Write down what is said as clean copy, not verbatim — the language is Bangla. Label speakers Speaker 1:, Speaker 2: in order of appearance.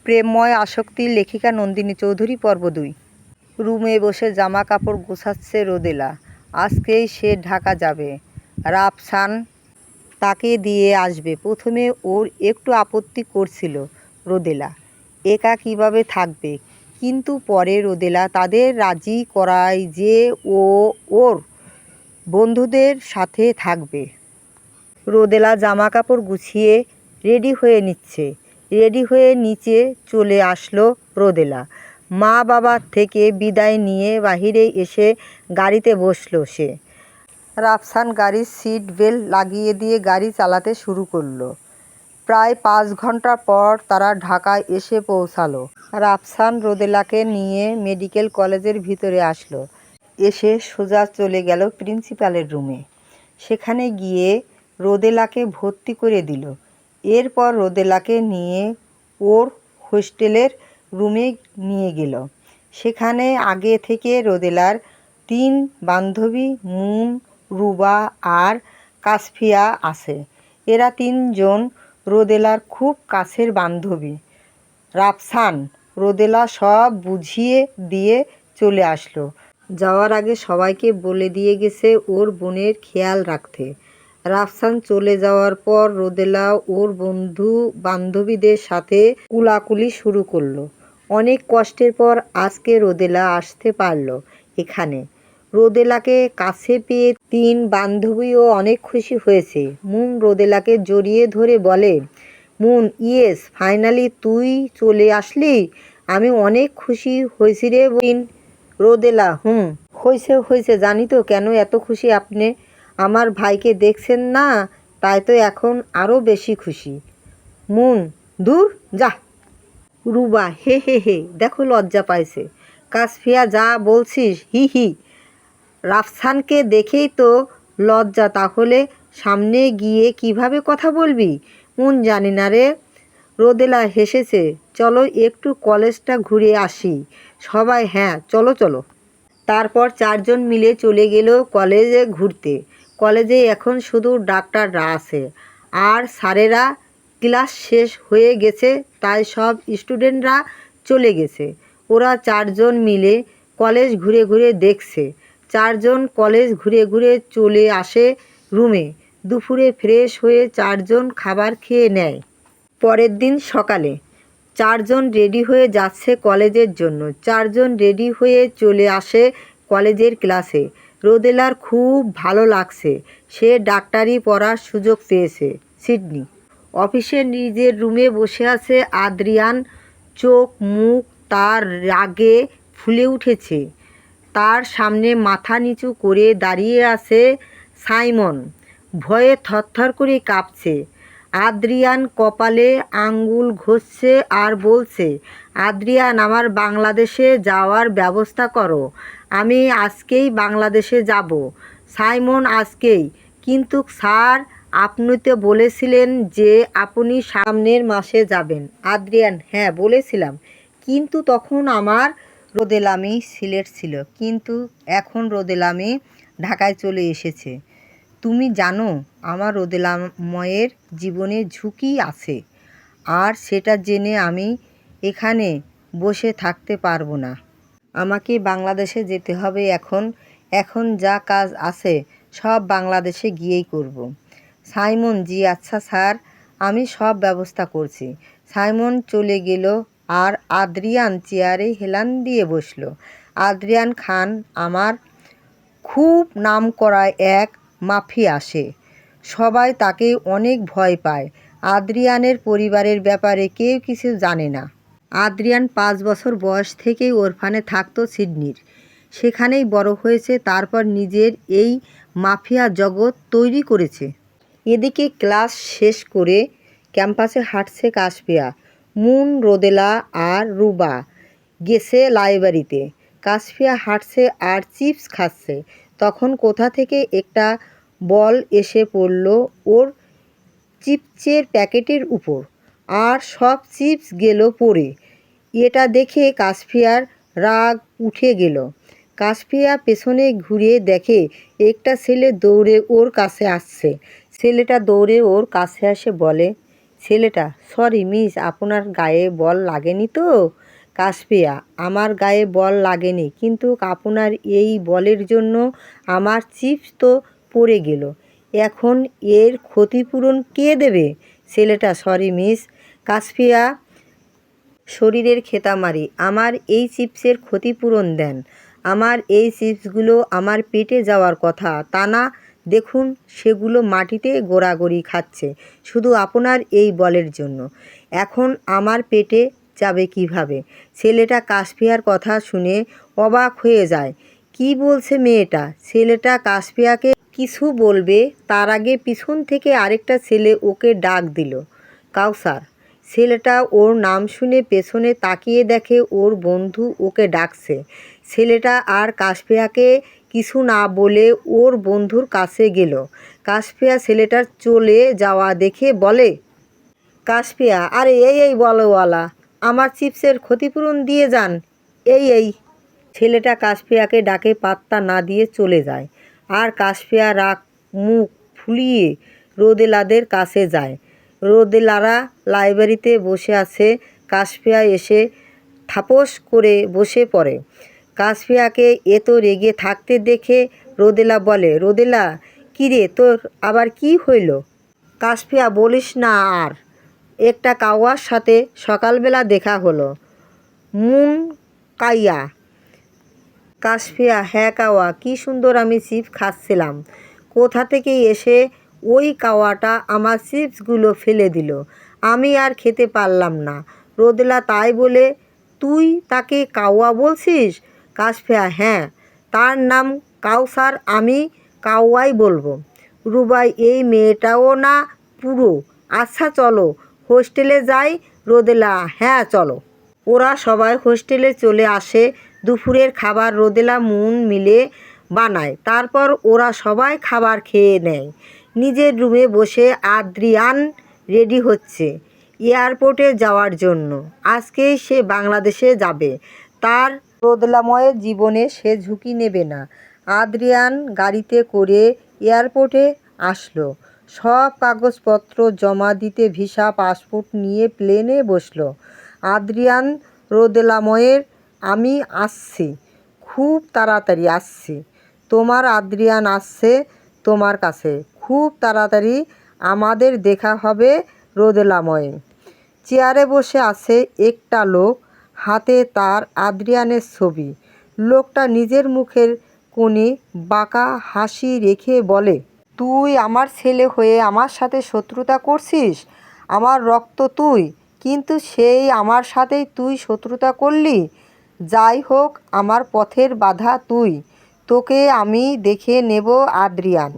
Speaker 1: প্রেমময় আসক্তির লেখিকা নন্দিনী চৌধুরী পর্ব 2। রুমে বসে জামা কাপড় গোছাচ্ছে রোদেলা। আজকেই সে ঢাকা যাবে। রাফসান তাকে দিয়ে আসবে। প্রথমে ওর একটু আপত্তি করছিল রোদেলা একা কিভাবে থাকবে, কিন্তু পরে রোদেলা তাদের রাজি করায় যে ও ওর বন্ধুদের সাথে থাকবে। রোদেলা জামা কাপড় গুছিয়ে রেডি হয়ে নিচে চলে আসলো রোদেলা। মা বাবার থেকে বিদায় নিয়ে বাহিরে এসে গাড়িতে বসলো সে। রাফসান গাড়ির সিট বেল্ট লাগিয়ে দিয়ে গাড়ি চালাতে শুরু করলো। প্রায় 5 ঘন্টা পর তারা ঢাকায় এসে পৌঁছালো। রাফসান রোদেলাকে নিয়ে মেডিকেল কলেজের ভিতরে আসলো। এসে সোজা চলে গেল প্রিন্সিপালের রুমে। সেখানে গিয়ে রোদেলাকে ভর্তি করে দিল। এরপর রোদেলাকে নিয়ে ওর হোস্টেলের রুমে নিয়ে গেল। সেখানে আগে থেকে রোদেলার 3 বান্ধবী মুন, রুবা আর কাসফিয়া আছে। এরা 3 জন রোদেলার খুব কাছের বান্ধবী। রাফসান রোদেলা সব বুঝিয়ে দিয়ে চলে আসলো। যাওয়ার আগে সবাইকে বলে দিয়ে গেছে ওর বোনের খেয়াল রাখতে। রাফসান চলে যাওয়ার পর রোদেলা ওর বন্ধু বান্ধবীদের সাথে কুলাকুলি শুরু করলো। অনেক কষ্টের পর আজকে রোদেলা আসতে পারলো এখানে। রোদেলাকে কাছে পেয়ে 3 বান্ধবীও অনেক খুশি হয়েছে। মুন রোদেলাকে জড়িয়ে ধরে বলে, মুন, ইয়েস, ফাইনালি তুই চলে আসলি। আমি অনেক খুশি হয়েছি রে বোন। রোদেলা, হয়েছে জানি তো কেন এত খুশি আপনি। আমার ভাইকে দেখছেন না, তাই তো এখন আরও বেশি খুশি। মুন, দূর যা। রুবা, হে হে হে, দেখো লজ্জা পাইছে। কাসফিয়া, যা বলছিস, হি হি। রাফসানকে দেখেই তো লজ্জা, তাহলে সামনে গিয়ে কিভাবে কথা বলবি? মুন, জানি না রে। রোদেলা হেসেছে। চলো একটু কলেজটা ঘুরে আসি সবাই। হ্যাঁ, চলো। তারপর 4 জন মিলে চলে গেল কলেজে ঘুরতে। কলেজে এখন শুধু ডাক্তাররা আছে আর স্যারেরা। ক্লাস শেষ হয়ে গেছে, তাই সব স্টুডেন্টরা চলে গেছে। ওরা 4 জন মিলে কলেজ ঘুরে দেখছে। 4 জন কলেজ ঘুরে চলে আসে রুমে। দুপুরে ফ্রেশ হয়ে 4 জন খাবার খেয়ে নেয়। পরের দিন সকালে 4 জন রেডি হয়ে যাচ্ছে কলেজের জন্য। 4 জন রেডি হয়ে চলে আসে কলেজের ক্লাসে। রোদেলার খুব ভালো লাগছে। সে ডাক্তারি পড়ার সুযোগ পেয়েছে। সিডনি অফিসে নিজের রুমে বসে আছে আদ্রিয়ান। চোখ মুখ তার রাগে ফুলে উঠেছে। তার সামনে মাথা নিচু করে দাঁড়িয়ে আছে সাইমন। ভয়ে থরথর করে কাঁপছে। আদ্রিয়ান কপালে আঙ্গুল ঘষছে আর বলছে, আদ্রিয়ান, আমার বাংলাদেশে যাওয়ার ব্যবস্থা করো। আমি আজকেই বাংলাদেশে যাব। সাইমন, আজকেই? কিন্তু স্যার, আপনি তো বলেছিলেন যে আপনি সামনের মাসে যাবেন। আদ্রিয়ান, হ্যাঁ বলেছিলাম, কিন্তু তখন আমার রোদেলামি সিলেট ছিল, কিন্তু এখন রোদেলামি ঢাকায় চলে এসেছে। তুমি জানো আমার রোদেলাময়ের জীবনে ঝুঁকি আছে, আর সেটা জেনে আমি এখানে বসে থাকতে পারবো না। আমাকে বাংলাদেশে যেতে হবে। এখন যা কাজ আছে সব বাংলাদেশে গিয়েই করব। সাইমন, জি আচ্ছা স্যার, আমি সব ব্যবস্থা করছি। সাইমন চলে গেল আর আদ্রিয়ান চেয়ারে হেলান দিয়ে বসল। আদ্রিয়ান খান আমার খুব নামকরা এক মাফিয়া। সবাই তাকে অনেক ভয় পায়। আদ্রিয়ানের পরিবারের ব্যাপারে কেউ কিছু জানে না। আদ্রিয়ান 5 বছর বয়স থেকেই অরফানে থাকতো সিডনির। সেখানেই বড় হয়েছে। তারপর নিজের এই মাফিয়া জগৎ তৈরি করেছে। এদিকে ক্লাস শেষ করে ক্যাম্পাসে হাঁটছে কাসফিয়া। মুন, রোদেলা আর রুবা গেছে লাইব্রেরিতে। কাসফিয়া হাঁটছে আর চিপস খাচ্ছে। তখন কোথা থেকে একটা বল এসে পড়ল ওর চিপসের প্যাকেটের উপর, আর সব চিপস গেল পড়ে। এটা দেখে কাসফিয়ার রাগ উঠে গেল। কাসফিয়া পেছনে ঘুরে দেখে একটা ছেলে দৌড়ে ওর কাছে আসছে। ছেলেটা দৌড়ে ওর কাছে এসে বলে, ছেলেটা, সরি মিস, আপনার গায়ে বল লাগেনি তো? কাশপিয়া, আমার গায়ে বল লাগেনি, কিন্তু আপনার এই বলের জন্য আমার চিপস তো পড়ে গেল। এখন এর ক্ষতিপূরণ কে দেবে? ছেলেটা, সরি মিস। কাশপিয়া শরীরের খেতা মারি, আমার এই চিপসের ক্ষতিপূরণ দেন। আমার এই চিপসগুলো আমার পেটে যাওয়ার কথা, তা না দেখুন সেগুলো মাটিতে গোড়াগড়ি খাচ্ছে শুধু আপনার এই বলের জন্য। এখন আমার পেটে যাবে কিভাবে? ছেলেটা কাশপিয়ার কথা শুনে অবাক হয়ে যায়। কি বলছে মেয়েটা? ছেলেটা কাশপিয়াকে কিছু বলবে তার আগে পিছন থেকে আরেকটা ছেলে ওকে ডাক দিল, কাউসার। ছেলেটা ওর নাম শুনে পেছনে তাকিয়ে দেখে ওর বন্ধু ওকে ডাকছে। ছেলেটা আর কাশপিয়াকে কিছু না বলে ওর বন্ধুর কাছে গেল। কাশপিয়া ছেলেটার চলে যাওয়া দেখে বলে, কাশপিয়া, আরে এই বলওয়ালা, আমার চিপসের ক্ষতিপূরণ দিয়ে যান। এই ছেলেটা কাশপিয়াকে ডাকে পাত্তা না দিয়ে চলে যায়। আর কাশপিয়া রাগ মুখ ফুলিয়ে রোদেলাদের কাছে যায়। রোদেলারা লাইব্রেরিতে বসে আছে। কাশপিয়া এসে থাপস করে বসে পড়ে। কাশপিয়াকে এত রেগে থাকতে দেখে রোদেলা বলে, রোদেলা, কিরে তোর আবার কি হইল? কাশপিয়া, বলিস না আর, একটা কাওয়ার সাথে সকালবেলা দেখা হলো। Moon Kayah. কাশপিয়া, হ্যাঁ কাওয়া, কি সুন্দর আমি চিপস খাচ্ছিলাম, কোথা থেকে এসে ওই কাওয়াটা আমার চিপসগুলো ফেলে দিল, আমি আর খেতে পারলাম না। রোদেলা, তাই বলে তুই তাকে কাওয়া বলছিস? কাশপিয়া, হ্যাঁ, তার নাম কাউসার, আমি কাওয়াই বলবো। রুবাই, এই মেয়েটাও না পুরো। আচ্ছা চলো হোস্টেলে যাই। রোদেলা, হ্যাঁ চলো। ওরা সবাই হোস্টেলে চলে আসে। দুপুরের খাবার রোদেলা মুন মিলে বানায়। তারপর ওরা সবাই খাবার খেয়ে নেয়। নিজের রুমে বসে আদ্রিয়ান রেডি হচ্ছে এয়ারপোর্টে যাওয়ার জন্য। আজকেই সে বাংলাদেশে যাবে। তার রোদেলাময় জীবনে সে ঝুঁকি নেবে না। আদ্রিয়ান গাড়িতে করে এয়ারপোর্টে আসলো। সব কাগজপত্র জমা দিতে ভিসা পাসপোর্ট নিয়ে প্লেনে বসলো। আদ্রিয়ান রোদেলাময়ের, আমি আসছি, খুব তাড়াতাড়ি আসছি। তোমার আদ্রিয়ান আসছে তোমার কাছে, খুব তাড়াতাড়ি আমাদের দেখা হবে। রোদেলাময়ে চেয়ারে বসে আছে একটা লোক, হাতে তার আদ্রিয়ানের ছবি। লোকটা নিজের মুখের কোণে বাঁকা হাসি রেখে বলে, তুই আমার ছেলে হয়ে আমার সাথে শত্রুতা করছিস? আমার রক্ত তুই, কিন্তু সেই আমার সাথেই তুই শত্রুতা করলি। যাই হোক, আমার পথের বাধা তুই, তোকে আমি দেখে নেব আদ্রিয়ান।